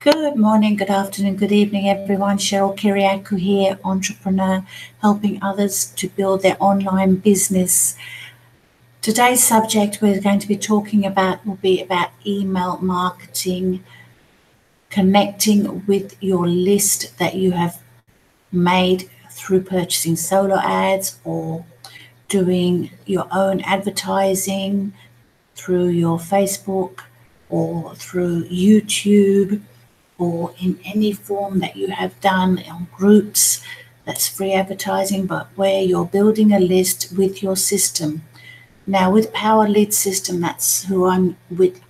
Good morning, good afternoon, good evening, everyone. Cheryl Kiriakou here, entrepreneur, helping others to build their online business. Today's subject we're going to be talking about will be about email marketing, connecting with your list that you have made through purchasing solo ads or doing your own advertising through your Facebook or through YouTube, or in any form that you have done on groups. That's free advertising, but where you're building a list with your system. Now with Power Lead System, that's who I'm with.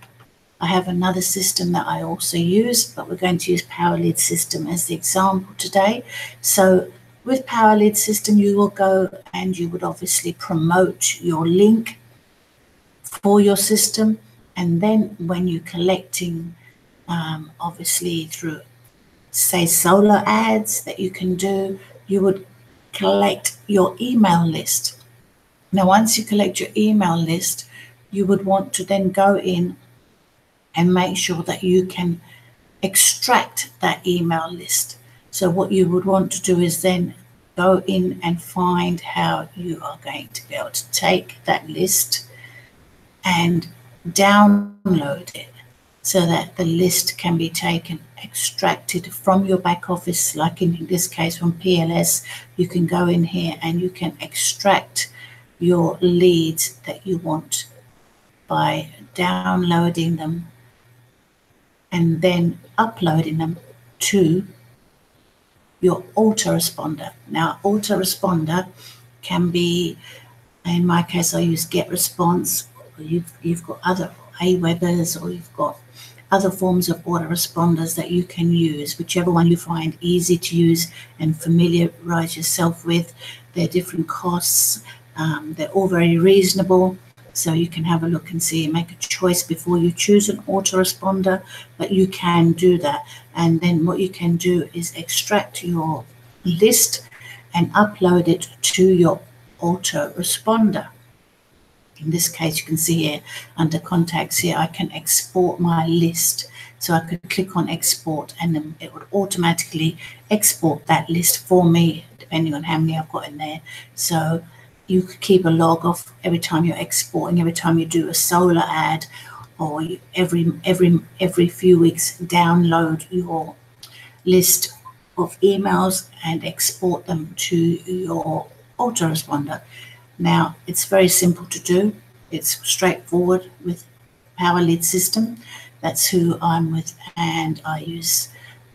I have another system that I also use, but we're going to use Power Lead System as the example today. So with Power Lead System, you will go and you would obviously promote your link for your system. And then when you're collecting, obviously through, say, solo ads that you can do, you would collect your email list. Now, once you collect your email list, you would want to then go in and make sure that you can extract that email list. So what you would want to do is then go in and find how you are going to be able to take that list and download it so that the list can be taken, extracted from your back office, like in this case from PLS. You can go in here and you can extract your leads that you want by downloading them and then uploading them to your autoresponder. Now, autoresponder can be, in my case, I use GetResponse. You've got other Awebbers, or you've got other forms of autoresponders that you can use, whichever one you find easy to use and familiarize yourself with. They're different costs. They're all very reasonable. So you can have a look and see, make a choice before you choose an autoresponder, but you can do that. And then what you can do is extract your list and upload it to your autoresponder. In this case, you can see here under contacts here, I can export my list. So I could click on export and then it would automatically export that list for me, depending on how many I've got in there. So you could keep a log of every time you're exporting, every time you do a solo ad, or every few weeks download your list of emails and export them to your autoresponder. Now, it's very simple to do. It's straightforward with Power Lead System. That's who I'm with, and I use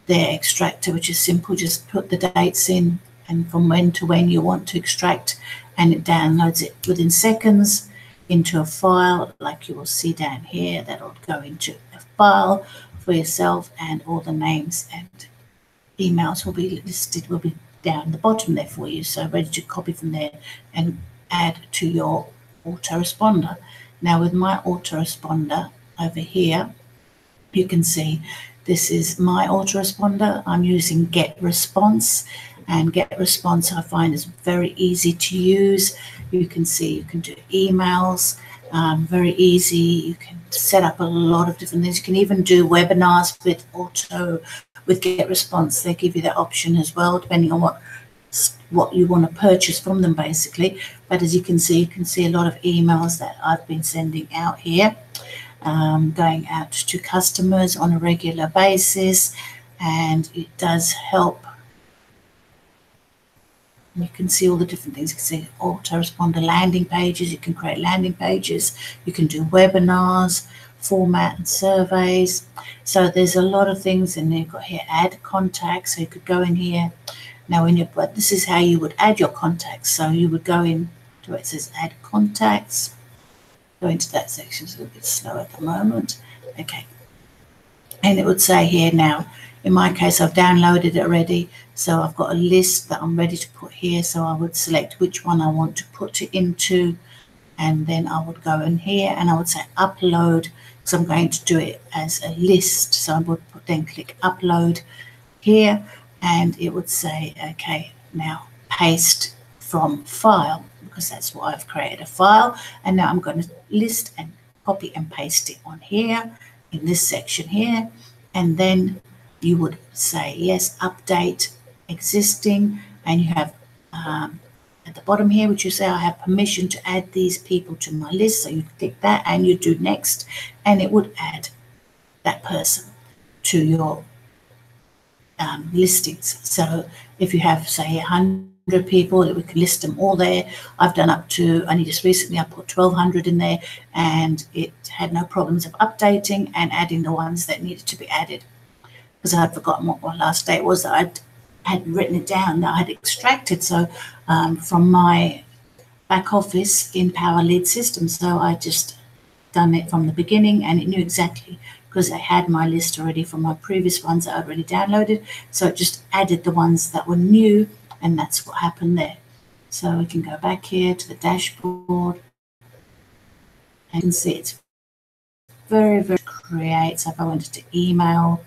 their extractor, which is simple. Just put the dates in and from when to when you want to extract, and it downloads it within seconds into a file, like you will see down here. That'll go into a file for yourself, and all the names and emails will be listed, will be down the bottom there for you. So ready to copy from there and add to your autoresponder. Now with my autoresponder over here, you can see this is my autoresponder. I'm using GetResponse, and GetResponse I find is very easy to use. You can see you can do emails, very easy. You can set up a lot of different things. You can even do webinars with GetResponse. They give you that option as well, depending on what you want to purchase from them, basically. But as you can see a lot of emails that I've been sending out here, going out to customers on a regular basis, and it does help. You can see all the different things. You can see autoresponder landing pages. You can create landing pages. You can do webinars, format and surveys. So there's a lot of things, and you've got here add contacts. So you could go in here. Now, but this is how you would add your contacts. So you would go in to where it says add contacts. Go into that section. It's a little bit slow at the moment. Okay. And it would say here now, in my case, I've downloaded it already. So I've got a list that I'm ready to put here. So I would select which one I want to put it into. And then I would go in here and I would say upload, because I'm going to do it as a list. So I would then click upload here, and it would say, okay, now paste from file, because that's what I've created, a file. And now I'm going to list and copy and paste it on here in this section here. And then you would say, yes, update existing, and you have at the bottom here, which you say, I have permission to add these people to my list. So you click that and you do next, and it would add that person to your listings. So if you have, say, 100 people, we can list them all there. I've done up to, only just recently, I put 1,200 in there, and it had no problems of updating and adding the ones that needed to be added, because I had forgotten what my last date was that I hadn't written it down, that I had extracted. So from my back office in Power Lead system, so I just done it from the beginning, and it knew exactly, because I had my list already from my previous ones that I'd already downloaded. So it just added the ones that were new, and that's what happened there. So we can go back here to the dashboard, and you can see it's very, very create. So if I wanted to email,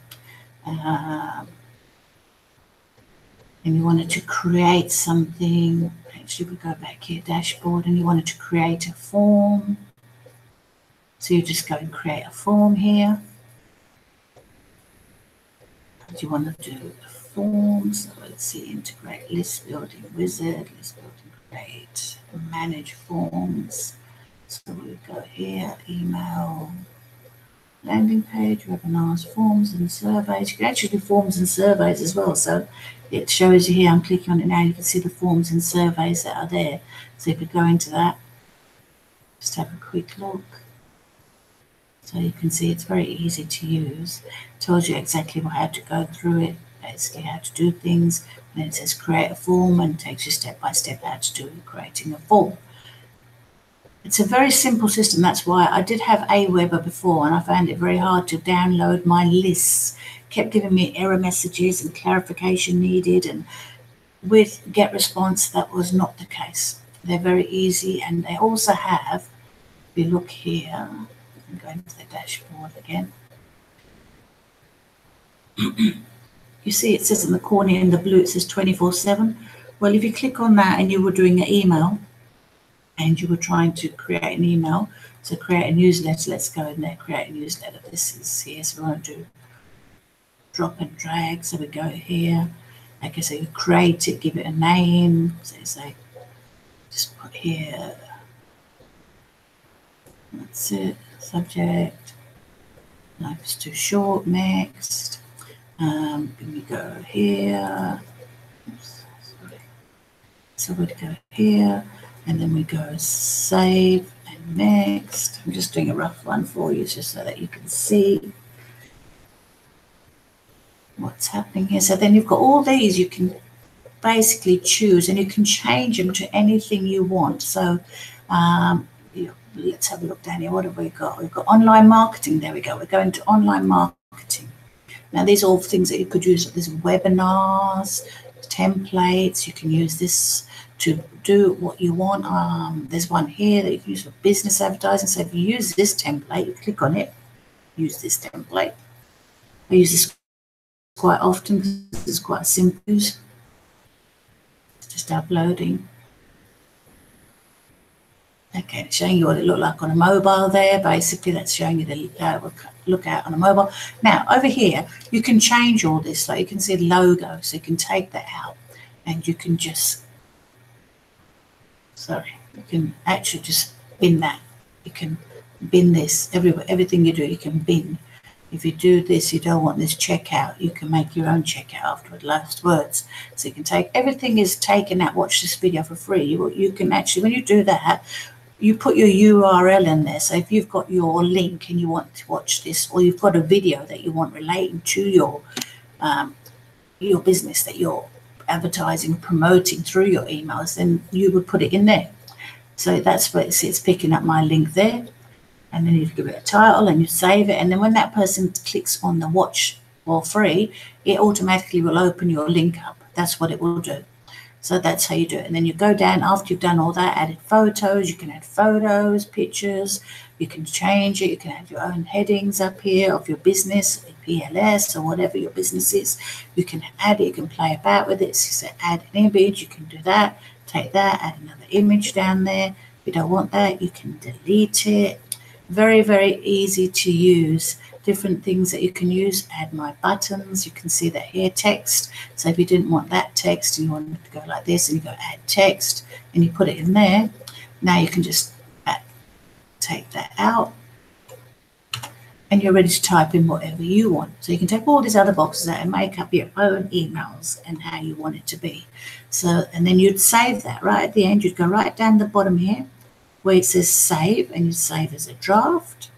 and you wanted to create something, actually we go back here, dashboard, and you wanted to create a form. So you just go and create a form here. Do you want to do a form? So let's see, integrate list building wizard, list building create, manage forms. So we go here, email, landing page, webinars, forms and surveys. You can actually do forms and surveys as well. So it shows you here, I'm clicking on it now, you can see the forms and surveys that are there. So you could go into that, just have a quick look. So you can see it's very easy to use. It tells you exactly how to go through it, basically how to do things. And then it says create a form, and takes you step by step how to do creating a form. It's a very simple system. That's why I did have Aweber before, and I found it very hard to download my lists. It kept giving me error messages and clarification needed, and with GetResponse that was not the case. They're very easy, and they also have, if you look here, I'm going to the dashboard again. You see it says in the corner in the blue, it says 24/7. Well, if you click on that and you were doing an email and you were trying to create an email, so create a newsletter, let's go in there, create a newsletter. This is here, so we want to do drop and drag. So we go here, like I say, you create it, give it a name. So you say, just put here, that's it, subject, life is too short, next. We go here, oops, sorry. So we'd go here, and then we go save and next. I'm just doing a rough one for you just so that you can see what's happening here. So then you've got all these you can basically choose, and you can change them to anything you want. So let's have a look down here. What have we got? We've got online marketing. There we go. We're going to online marketing. Now, these are all things that you could use. There's webinars, templates. You can use this to do what you want. There's one here that you can use for business advertising. So if you use this template, you click on it, use this template. I use this quite often because it's quite simple. It's just uploading. Okay, it's showing you what it looked like on a mobile there. Basically, that's showing you the look out on a mobile. Now, over here, you can change all this. Like you can see the logo, so you can take that out, and you can just, you can actually just bin that. You can bin this everywhere. Everything you do, you can bin. If you do this, you don't want this checkout, you can make your own checkout afterward, last words. So you can take, everything is taken out. Watch this video for free. You can actually, when you do that, you put your URL in there. So if you've got your link and you want to watch this, or you've got a video that you want relating to your business that you're advertising, promoting through your emails, then you would put it in there. So that's where it's picking up my link there. And then you give it a title and you save it. And then when that person clicks on the watch for free, it automatically will open your link up. That's what it will do. So that's how you do it. And then you go down after you've done all that, added photos. You can add photos, pictures. You can change it. You can add your own headings up here of your business, PLS or whatever your business is. You can add it. You can play about with it. So you say add an image. You can do that. Take that, add another image down there. If you don't want that, you can delete it. Very, very easy to use. different things that you can use. Add my buttons. You can see that here, text. So if you didn't want that text and you wanted to go like this, and you go add text and you put it in there, now you can just take that out and you're ready to type in whatever you want. So you can take all these other boxes out and make up your own emails and how you want it to be. So, and then you'd save that right at the end. You'd go right down the bottom here where it says save, and you save as a draft,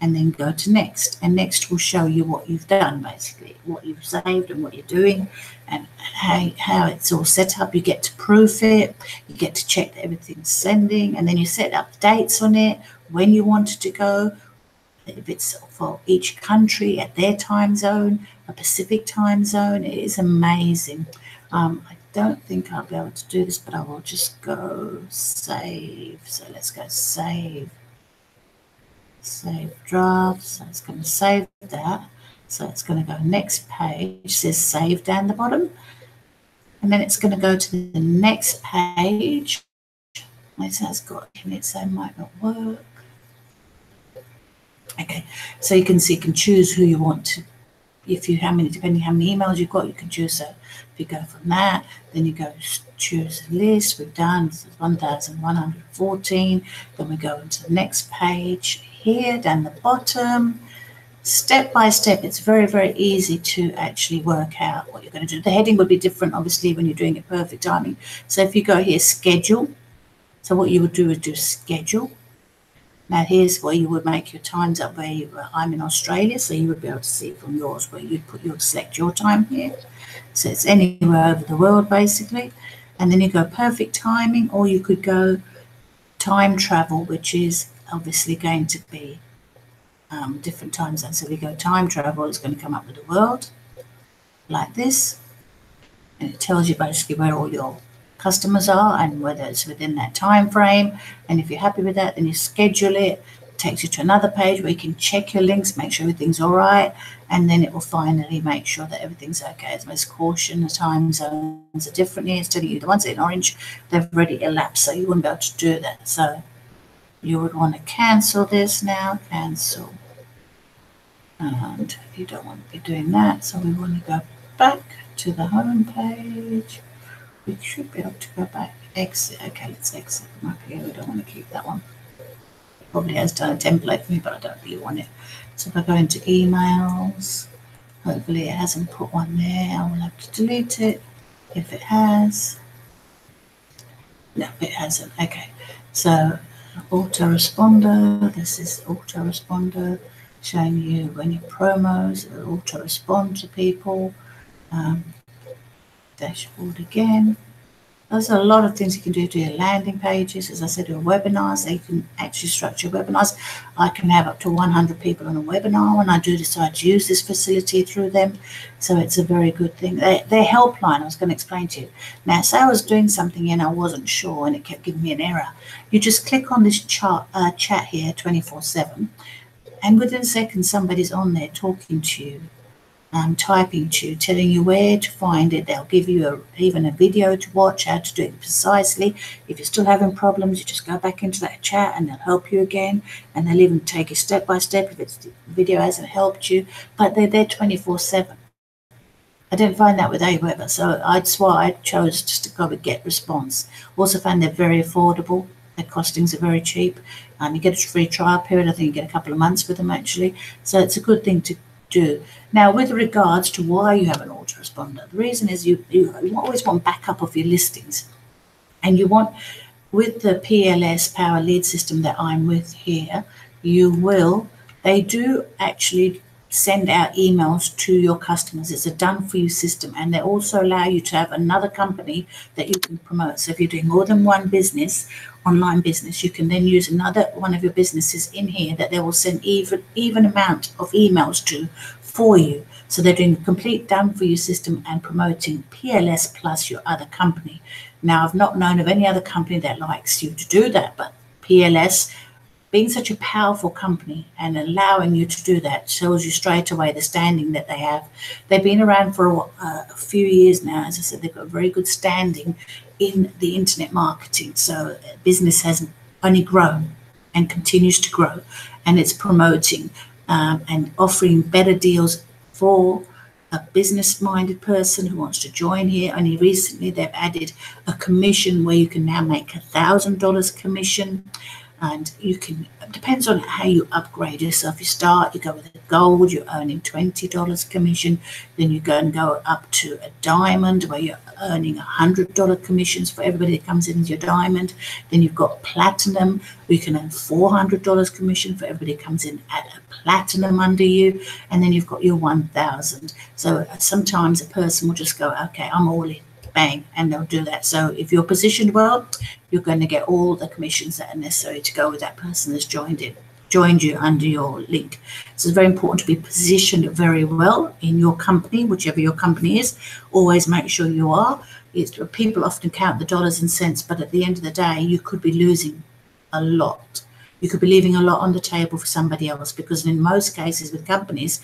and then go to next. And next will show you what you've done, basically, what you've saved and what you're doing and how it's all set up. You get to proof it, you get to check that everything's sending, and then you set up dates on it, when you want it to go, if it's for each country at their time zone, a Pacific time zone. It is amazing. I don't think I'll be able to do this, but I will just go save. So let's go save draft. So it's going to save that. So it's going to go next page. It says save down the bottom, and then it's going to go to the next page. It has got in it, so it might not work. Okay, so you can see, you can choose who you want to, depending how many emails you've got, you can choose. So if you go from that, then you go choose a list. We've done 1,114. Then we go into the next page here down the bottom. Step by step, it's very, very easy to actually work out what you're going to do. The heading would be different, obviously, when you're doing it perfect timing. So if you go here, schedule. So what you would do is do schedule. Now here's where you would make your times up. I'm in Australia, so you would be able to see from yours where you'd select your time here. So it's anywhere over the world, basically. And then you go perfect timing, or you could go time travel, which is obviously going to be different time zones. So if you go time travel, it's going to come up with the world like this, and it tells you basically where all your customers are and whether it's within that time frame. And if you're happy with that, then you schedule it. It takes you to another page where you can check your links, make sure everything's all right, and then it will finally make sure that everything's okay. As most caution, the time zones are different here. It's telling you the ones in orange, they've already elapsed, so you wouldn't be able to do that. So you would want to cancel this now, cancel. And you don't want to be doing that, so we want to go back to the home page. We should be able to go back, exit. Okay, let's exit from up here. We don't want to keep that one. It probably has done a template for me, but I don't really want it. So if I go into emails, hopefully it hasn't put one there. I will have to delete it if it has. No, it hasn't. Okay, so Autoresponder. This is Autoresponder, showing you when your promos auto-respond to people. Dashboard again. There's a lot of things you can do to your landing pages. As I said, your webinars, you can actually structure webinars. I can have up to 100 people on a webinar when I do decide to use this facility through them. So it's a very good thing. Their helpline, I was going to explain to you. Now, say I was doing something and I wasn't sure and it kept giving me an error. You just click on this chat here 24/7, and within seconds somebody's on there talking to you, typing to you, telling you where to find it. They'll give you even a video to watch, how to do it precisely. If you're still having problems, you just go back into that chat and they'll help you again, and they'll even take you step by step if the video hasn't helped you. But they're there 24/7. I didn't find that with Aweber, so that's why I chose just to go with Get Response. Also found they're very affordable. Their costings are very cheap. You get a free trial period. I think you get a couple of months with them, actually. So it's a good thing to do. Now, with regards to why you have an autoresponder, the reason is you always want backup of your listings, and you want, with the PLS Power Lead system that I'm with here, they do actually send out emails to your customers. It's a done for you system, and they also allow you to have another company that you can promote. So if you're doing more than one business, online business, you can then use another one of your businesses in here that they will send even amount of emails to for you. So they're doing a complete done for you system and promoting PLS plus your other company. Now, I've not known of any other company that likes you to do that, but PLS, being such a powerful company and allowing you to do that, shows you straight away the standing that they have. They've been around for a few years now. As I said, they've got a very good standing in the internet marketing. So business has only grown and continues to grow, and it's promoting and offering better deals for a business-minded person who wants to join here. Only recently they've added a commission where you can now make $1,000 commission, and you can, depends on how you upgrade yourself. You start, you go with a gold, you're earning $20 commission, then you go and go up to a diamond where you're earning $100 commissions for everybody that comes in as your diamond. Then you've got platinum, where you can earn $400 commission for everybody that comes in at a platinum under you. And then you've got your 1,000. So sometimes a person will just go, okay, I'm all in, bang, and they'll do that. So if you're positioned well, you're going to get all the commissions that are necessary to go with that person that's joined you under your link. So it's very important to be positioned very well in your company, whichever your company is. Always make sure you are. People often count the dollars and cents, but at the end of the day, you could be losing a lot. You could be leaving a lot on the table for somebody else, because in most cases with companies,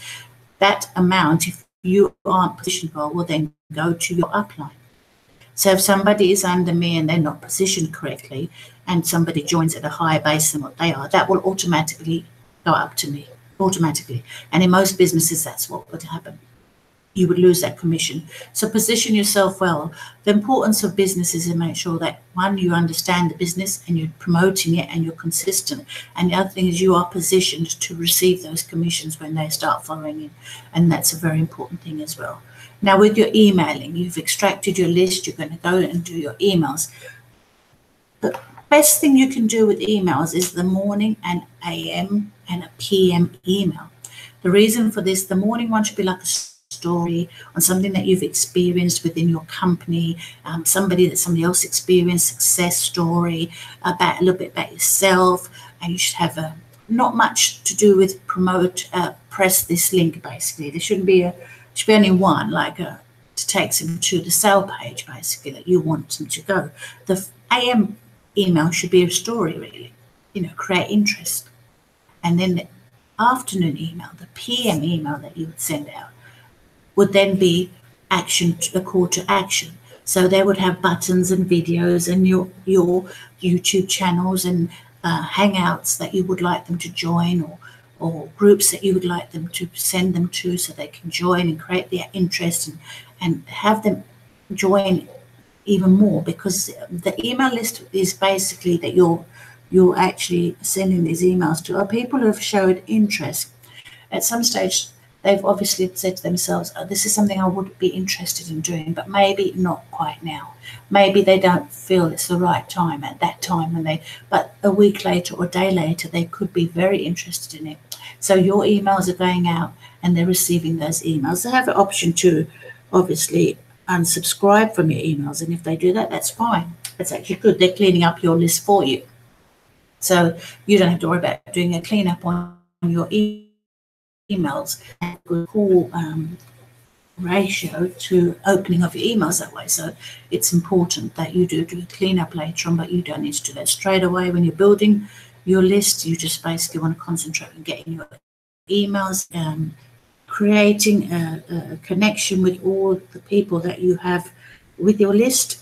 that amount, if you aren't positioned well, will then go to your upline. So if somebody is under me and they're not positioned correctly, and somebody joins at a higher base than what they are, that will automatically go up to me, automatically. And in most businesses, that's what would happen. You would lose that commission. So position yourself well. The importance of business is to make sure that, one, you understand the business and you're promoting it and you're consistent. And the other thing is you are positioned to receive those commissions when they start following you. And that's a very important thing as well. Now, with your emailing, you've extracted your list, you're going to go and do your emails. The best thing you can do with emails is the morning and AM and a PM email. The reason for this, the morning one should be like a story on something that you've experienced within your company, somebody else experienced, success story, about a little bit about yourself, and you should have not much to do with press this link. Basically, there should be only one, to take them to the sale page, basically, that you want them to go. The AM email should be a story, really, create interest. And then the afternoon email, the PM email that you would send out, would then be a call to action. So they would have buttons and videos and your YouTube channels and hangouts that you would like them to join, or groups that you would like them to send them to so they can join and create their interest and have them join even more, because the email list is basically that you're actually sending these emails to people who have showed interest. At some stage, they've obviously said to themselves, oh, this is something I would be interested in doing, but maybe not quite now. Maybe they don't feel it's the right time at that time, but a week later or a day later, they could be very interested in it. So your emails are going out and they're receiving those emails. They have an option to obviously unsubscribe from your emails. And if they do that, that's fine. That's actually good. They're cleaning up your list for you. So you don't have to worry about doing a cleanup on your emails. And a good call ratio to opening of your emails that way. So it's important that you do a cleanup later on, but you don't need to do that straight away when you're building your list. You just basically want to concentrate on getting your emails, creating a connection with all the people that you have with your list.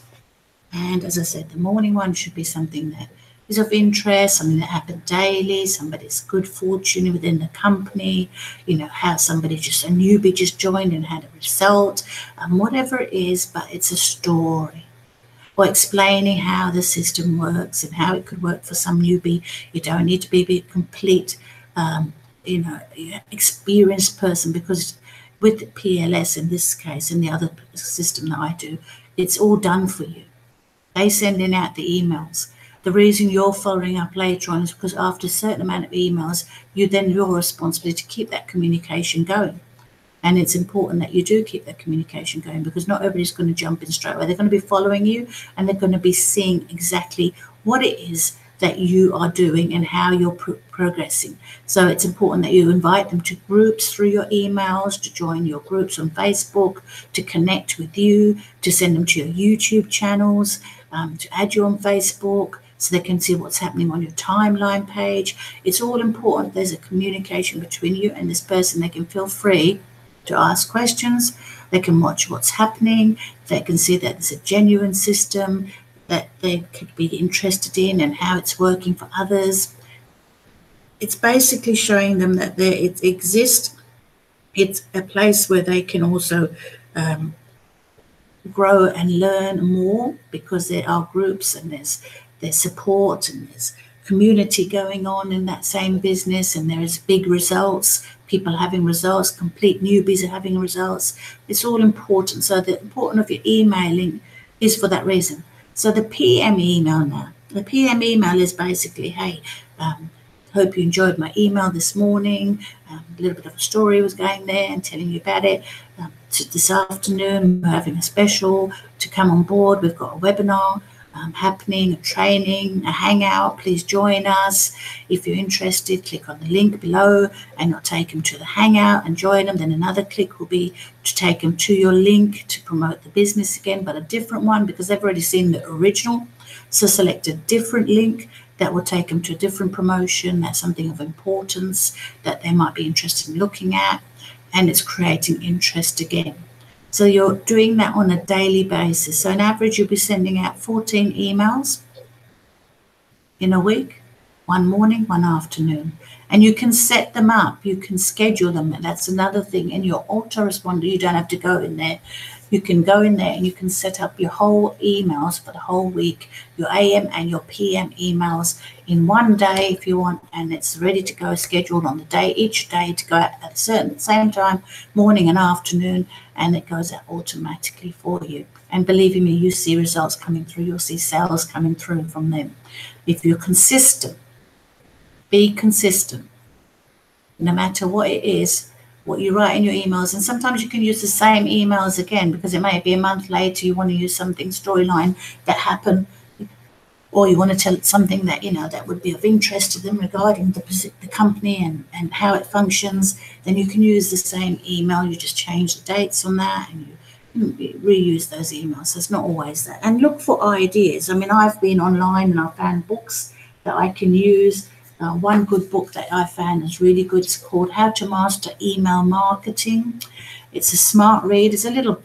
And as I said, the morning one should be something that is of interest, something that happened daily, somebody's good fortune within the company, how somebody just a newbie just joined and had a result, whatever it is, but it's a story. Or explaining how the system works and how it could work for some newbie. You don't need to be a complete, experienced person, because with PLS in this case and the other system that I do, it's all done for you. They send out the emails. The reason you're following up later on is because after a certain amount of emails, you're responsible to keep that communication going. And it's important that you do keep that communication going, because not everybody's going to jump in straight away. They're going to be following you and they're going to be seeing exactly what it is that you are doing and how you're progressing. So it's important that you invite them to groups through your emails, to join your groups on Facebook, to connect with you, to send them to your YouTube channels, to add you on Facebook, so they can see what's happening on your timeline page. It's all important. There's a communication between you and this person. They can feel free to ask questions. They can watch what's happening. They can see that it's a genuine system that they could be interested in and how it's working for others. it's basically showing them that it exists. It's a place where they can also grow and learn more, because there are groups and there's support and there's community going on in that same business, and there is big results, people having results, complete newbies are having results. It's all important. So the importance of your emailing is for that reason. So the PM email now, the PM email is basically, hey, hope you enjoyed my email this morning. A little bit of a story was going there and telling you about it. This afternoon, we're having a special to come on board. We've got a webinar happening, a training, a hangout. Please join us. If you're interested, click on the link below and you'll take them to the hangout and join them. Then another click will be to take them to your link to promote the business again, but a different one, because they've already seen the original. So select a different link that will take them to a different promotion. That's something of importance that they might be interested in looking at, and it's creating interest again. So you're doing that on a daily basis. So on average, you'll be sending out 14 emails in a week, one morning, one afternoon. And you can set them up, you can schedule them. That's another thing. In your autoresponder, you don't have to go in there. You can go in there and you can set up your whole emails for the whole week, your AM and your PM emails in one day if you want, and it's ready to go, scheduled on the day, each day to go out at a certain same time, morning and afternoon, and it goes out automatically for you. And believe me, you see results coming through, you'll see sales coming through from them. If you're consistent, be consistent, no matter what it is, what you write in your emails. And sometimes you can use the same emails again, because it may be a month later, you want to use something, storyline that happened, or you want to tell something that, that would be of interest to them regarding the company and how it functions. Then you can use the same email, you just change the dates on that, and you reuse those emails. So it's not always that. And look for ideas. I mean, I've been online and I've found books that I can use. One good book that I found is really good. It's called How to Master Email Marketing. It's a smart read. It's a little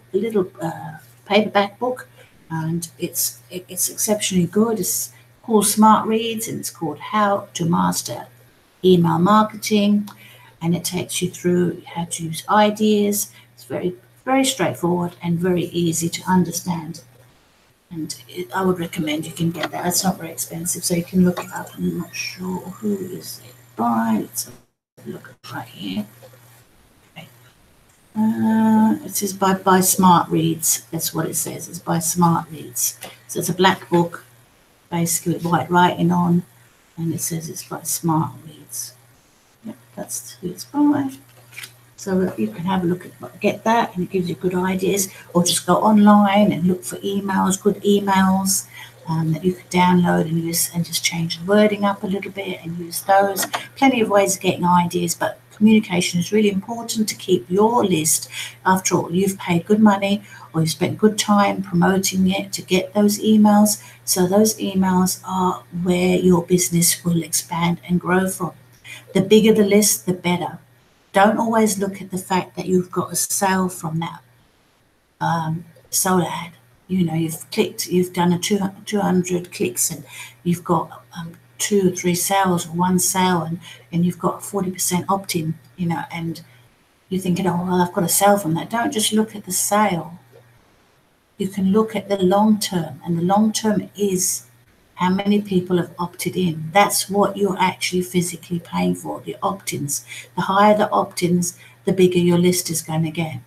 paperback book, and it's exceptionally good. It's called Smart Reads, and it's called How to Master Email Marketing, and it takes you through how to use ideas. It's very, very straightforward and very easy to understand. And I would recommend you can get that. It's not very expensive, so you can look it up. I'm not sure who is it by. Let's have a look right here. Okay. It says by Smart Reads. That's what it says. It's by Smart Reads. So it's a black book, basically with white writing on, and it says it's by Smart Reads. Yep, that's who it's by. So you can have a look at get that, and it gives you good ideas. Or just go online and look for emails, good emails that you could download and use, and just change the wording up a little bit and use those. Plenty of ways of getting ideas, but communication is really important to keep your list. After all, you've paid good money or you've spent good time promoting it to get those emails. So those emails are where your business will expand and grow from. The bigger the list, the better. Don't always look at the fact that you've got a sale from that solar ad. You've done a 200 clicks, and you've got 2 or 3 sales, or 1 sale, and you've got 40% opt-in, and you're thinking, oh, well, I've got a sale from that. Don't just look at the sale. You can look at the long term, and the long term is how many people have opted in. That's what you're actually physically paying for, the opt-ins. The higher the opt-ins, the bigger your list is going to get.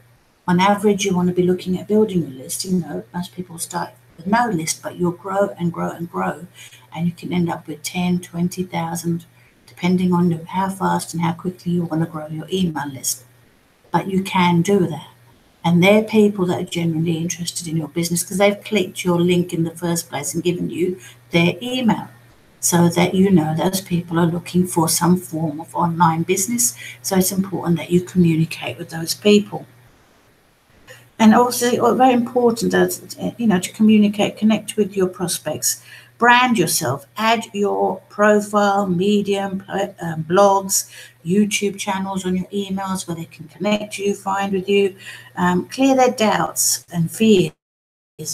On average, you want to be looking at building your list. Most people start with no list, but you'll grow and grow and grow. And you can end up with 10, 20,000, depending on how fast and how quickly you want to grow your email list. But you can do that. And they're people that are genuinely interested in your business, because they've clicked your link in the first place and given you their email, so that those people are looking for some form of online business. So it's important that you communicate with those people. And also very important to communicate, connect with your prospects, brand yourself, add your profile, Medium, blogs, YouTube channels on your emails where they can connect to you, find with you, clear their doubts and fears,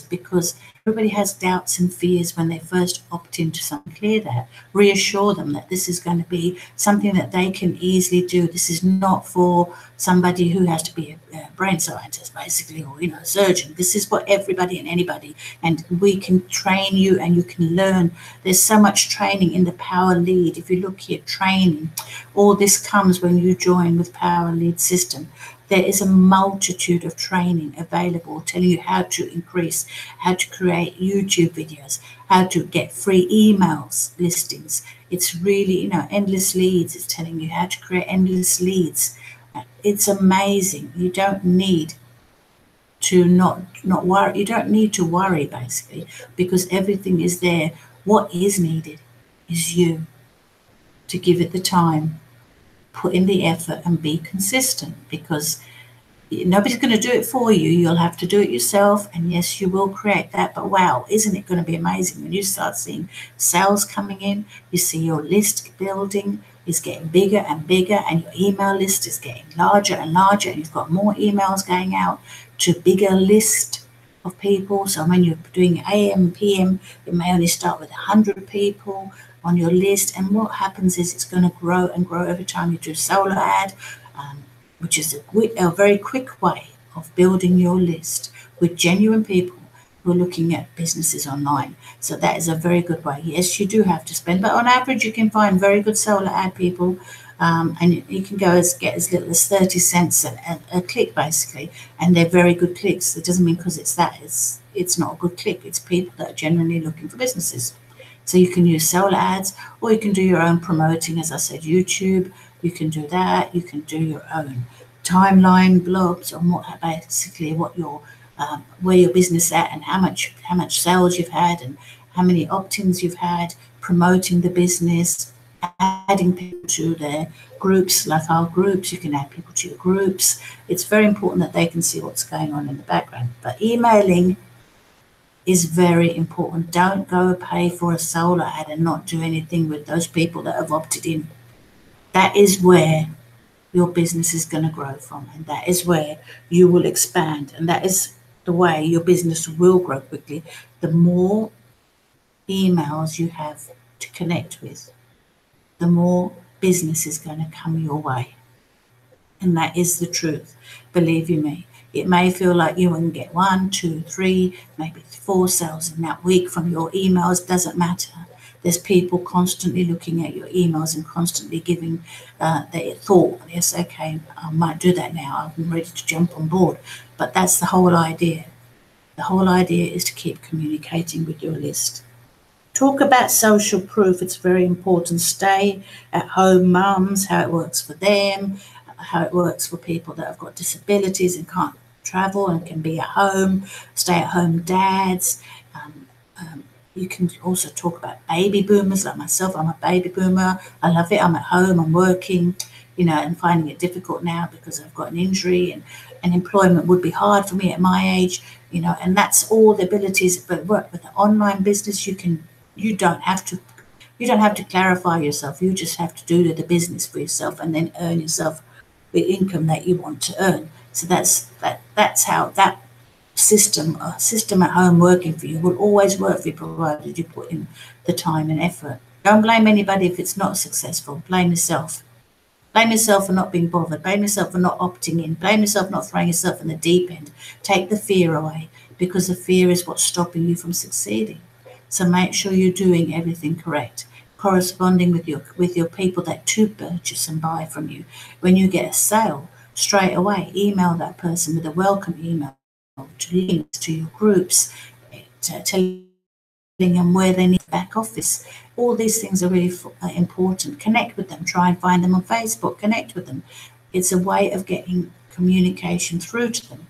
because Everybody has doubts and fears when they first opt into something. Clear that. Reassure them that this is going to be something that they can easily do. This is not for somebody who has to be a brain scientist, basically, or a surgeon. This is for everybody and anybody, and we can train you, and you can learn. There's so much training in the Power Lead. If you look here, training, all this comes when you join with Power Lead system. There is a multitude of training available telling you how to increase, how to create YouTube videos, how to get free emails listings. It's really, endless leads. It's telling you how to create endless leads. It's amazing. You don't need to not worry. You don't need to worry, basically, because everything is there. What is needed is you to give it the time, put in the effort, and be consistent, because nobody's going to do it for you. You'll have to do it yourself. And yes, you will create that. But wow, isn't it going to be amazing when you start seeing sales coming in? You see your list building is getting bigger and bigger, and your email list is getting larger and larger, and you've got more emails going out to bigger list of people. So when you're doing AM, PM, it may only start with 100 people on your list. And what happens is it's going to grow and grow every time you do solo ad, which is a very quick way of building your list with genuine people who are looking at businesses online. So that is a very good way. Yes, you do have to spend, but on average, you can find very good solo ad people, and you can get as little as 30 cents a click, basically, and they're very good clicks. It doesn't mean because it's not a good click. It's people that are genuinely looking for businesses. So you can use solo ads, or you can do your own promoting, as I said, YouTube. You can do that. You can do your own timeline blogs on what your where your business is at, and how much sales you've had, and how many opt-ins you've had, promoting the business, adding people to their groups, like our groups. You can add people to your groups. It's very important that they can see what's going on in the background. But emailing is very important. Don't go pay for a solo ad and not do anything with those people that have opted in. That is where your business is going to grow from, and that is where you will expand, and that is the way your business will grow quickly. The more emails you have to connect with, the more business is going to come your way. And that is the truth. Believe you me. It may feel like you can get 1, 2, 3, maybe 4 sales in that week from your emails. Doesn't matter. There's people constantly looking at your emails and constantly giving their thought. Yes, okay, I might do that now. I'm ready to jump on board. But that's the whole idea. The whole idea is to keep communicating with your list. Talk about social proof. It's very important. Stay at home mums, how it works for them, how it works for people that have got disabilities and can't travel and can be at home. Stay at home dads. You can also talk about baby boomers like myself. I'm a baby boomer. I love it. I'm at home. I'm working, and finding it difficult now because I've got an injury, and employment would be hard for me at my age, and that's all the abilities. But work with an online business, you don't have to clarify yourself. You just have to do the business for yourself and then earn yourself the income that you want to earn. So that's how that system at home working for you will always work for you, provided you put in the time and effort. Don't blame anybody if it's not successful. Blame yourself. Blame yourself for not being bothered. Blame yourself for not opting in. Blame yourself for not throwing yourself in the deep end. Take the fear away, because the fear is what's stopping you from succeeding. So make sure you're doing everything correct, corresponding with your people that to purchase and buy from you. When you get a sale, straight away email that person with a welcome email to links to your groups, telling them where they need back office. All these things are really important. Connect with them. Try and find them on Facebook. Connect with them. It's a way of getting communication through to them.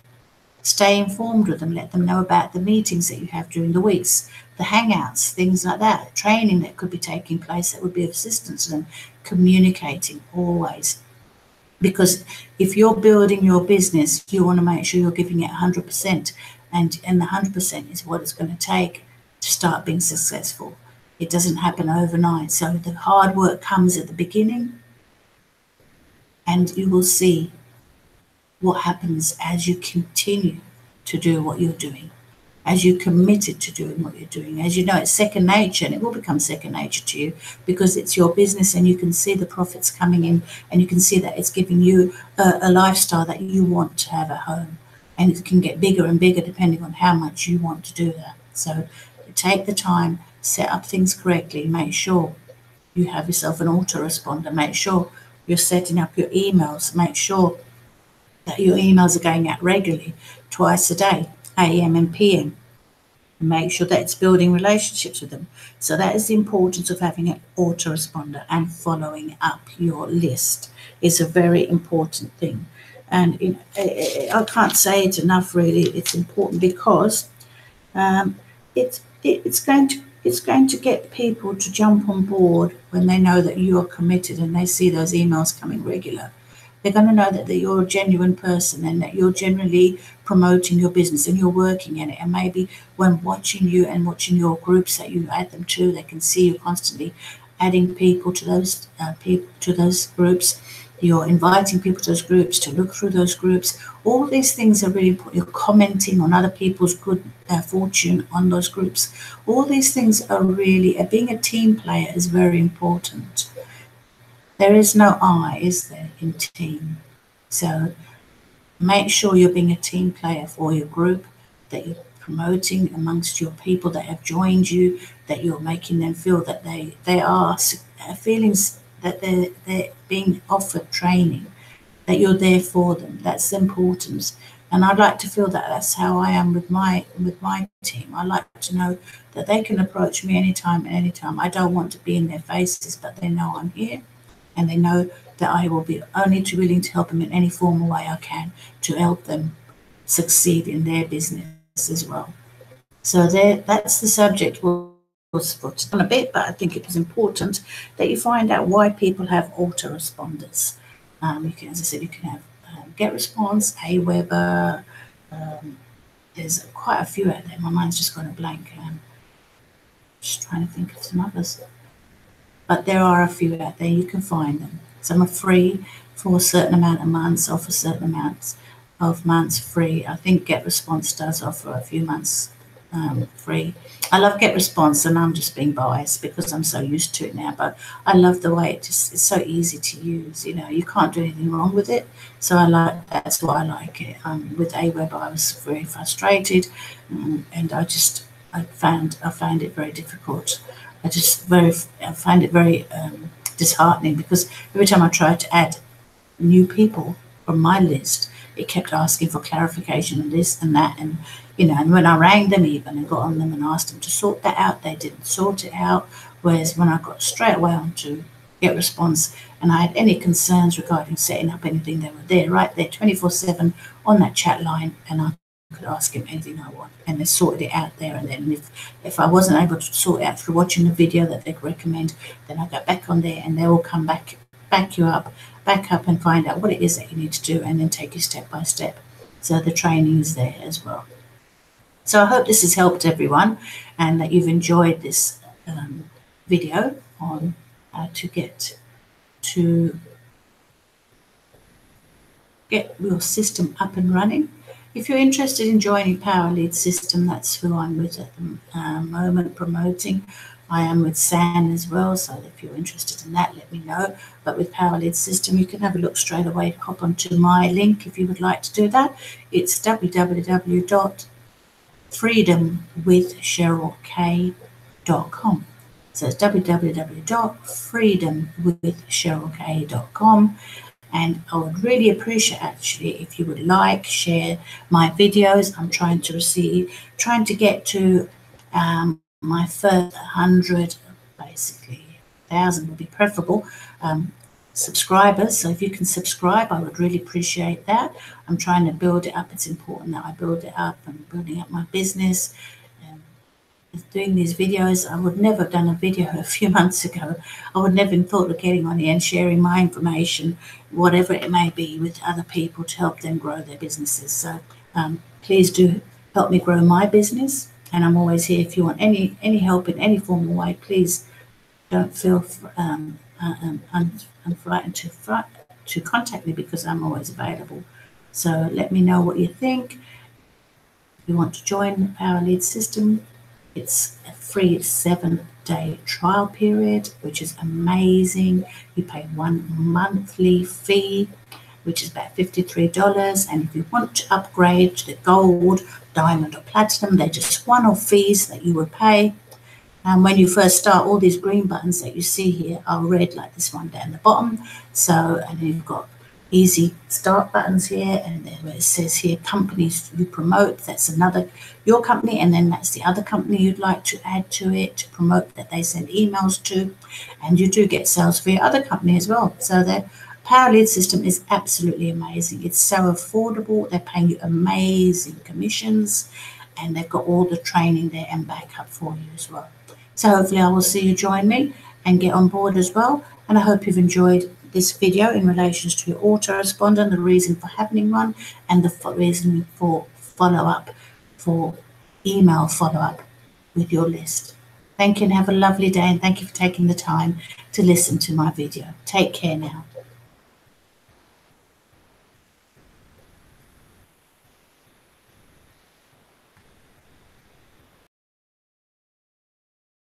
Stay informed with them. Let them know about the meetings that you have during the weeks, the hangouts, things like that, training that could be taking place that would be of assistance to them. Communicating always. Because if you're building your business, you want to make sure you're giving it 100%, and the 100% is what it's going to take to start being successful. It doesn't happen overnight. So the hard work comes at the beginning, and you will see what happens as you continue to do what you're doing. as you committed to doing what you're doing. As you know, it's second nature, and it will become second nature to you because it's your business and you can see the profits coming in, and you can see that it's giving you a lifestyle that you want to have at home. And it can get bigger and bigger depending on how much you want to do that. So take the time, set up things correctly, make sure you have yourself an autoresponder, make sure you're setting up your emails, make sure that your emails are going out regularly, twice a day, AM and PM. Make sure that it's building relationships with them. So that is the importance of having an autoresponder, and following up your list is a very important thing. And I can't say it enough, really. It's important because it's going to get people to jump on board when they know that you are committed and they see those emails coming regular. They're going to know that you're a genuine person and that you're generally promoting your business and you're working in it. And maybe when watching you and watching your groups that you add them to, they can see you constantly adding people to those groups. You're inviting people to those groups, to look through those groups. All these things are really important. You're commenting on other people's good fortune on those groups. All these things are really, being a team player is very important. There is no I, is there, in team? So make sure you're being a team player for your group, that you're promoting amongst your people that have joined you, that you're making them feel that they are feelings that they're being offered training, that you're there for them. That's the importance. And I'd like to feel that that's how I am with my team. I like to know that they can approach me anytime. I don't want to be in their faces, but they know I'm here. And they know that I will be only too willing to help them in any formal way I can to help them succeed in their business as well. So that's the subject was for on a bit, but I think it was important that you find out why people have autoresponders. You can, as I said, you can have GetResponse, Aweber. There's quite a few out there. My mind's just gone a blank. Just trying to think of some others. But there are a few out there, you can find them. Some are free for a certain amount of months, or for certain amounts of months free. I think GetResponse does offer a few months free. I love GetResponse, and I'm just being biased because I'm so used to it now, but I love the way it's so easy to use. You know, you can't do anything wrong with it. So that's why I like it. With Aweber, I was very frustrated, and I found it very difficult. I find it very disheartening because every time I tried to add new people from my list, it kept asking for clarification on this and that, and and when I rang them even and got on them and asked them to sort that out, they didn't sort it out. Whereas when I got straight away onto GetResponse and I had any concerns regarding setting up anything, they were there right there 24/7 on that chat line, and I could ask him anything I want, and they sorted it out there and then. If I wasn't able to sort it out through watching the video that they recommend, then I go back on there and they will come back up and find out what it is that you need to do, and then take you step by step. So the training is there as well. So I hope this has helped everyone, and that you've enjoyed this video on how to get your system up and running. If you're interested in joining Power Lead System, that's who I'm with at the moment promoting. I am with SAN as well, so if you're interested in that, let me know. But with Power Lead System, you can have a look straight away. Hop onto my link if you would like to do that. It's www.freedomwithcherylk.com. So it's www.freedomwithcherylk.com. And I would really appreciate actually if you would like, share my videos. I'm trying to get to my first 100, basically 1,000 would be preferable, subscribers. So if you can subscribe, I would really appreciate that. I'm trying to build it up. It's important that I build it up. I'm building up my business. Doing these videos, I would never have done a video a few months ago. I would never have thought of getting on here and sharing my information, whatever it may be, with other people to help them grow their businesses. So please do help me grow my business, and I'm always here. If you want any help in any formal way, please don't feel unfrightened to contact me, because I'm always available. So let me know what you think. you want to join the Power Lead system, it's a free 7-day trial period, which is amazing. You pay 1 monthly fee, which is about $53. And if you want to upgrade to the gold, diamond, or platinum, they're just one-off fees that you would pay. And when you first start, all these green buttons that you see here are red, like this one down the bottom. So, and then you've got easy start buttons here, and then where it says here companies you promote, that's another, your company, and then that's the other company you'd like to add to it to promote, that they send emails to, and you do get sales for your other company as well. So the Power Lead system is absolutely amazing. It's so affordable. They're paying you amazing commissions, and they've got all the training there and backup for you as well. So hopefully I will see you join me and get on board as well. And I hope you've enjoyed this video in relation to your autoresponder and the reason for having one, and the reason for follow-up, for email follow-up with your list. Thank you and have a lovely day, and thank you for taking the time to listen to my video. Take care now.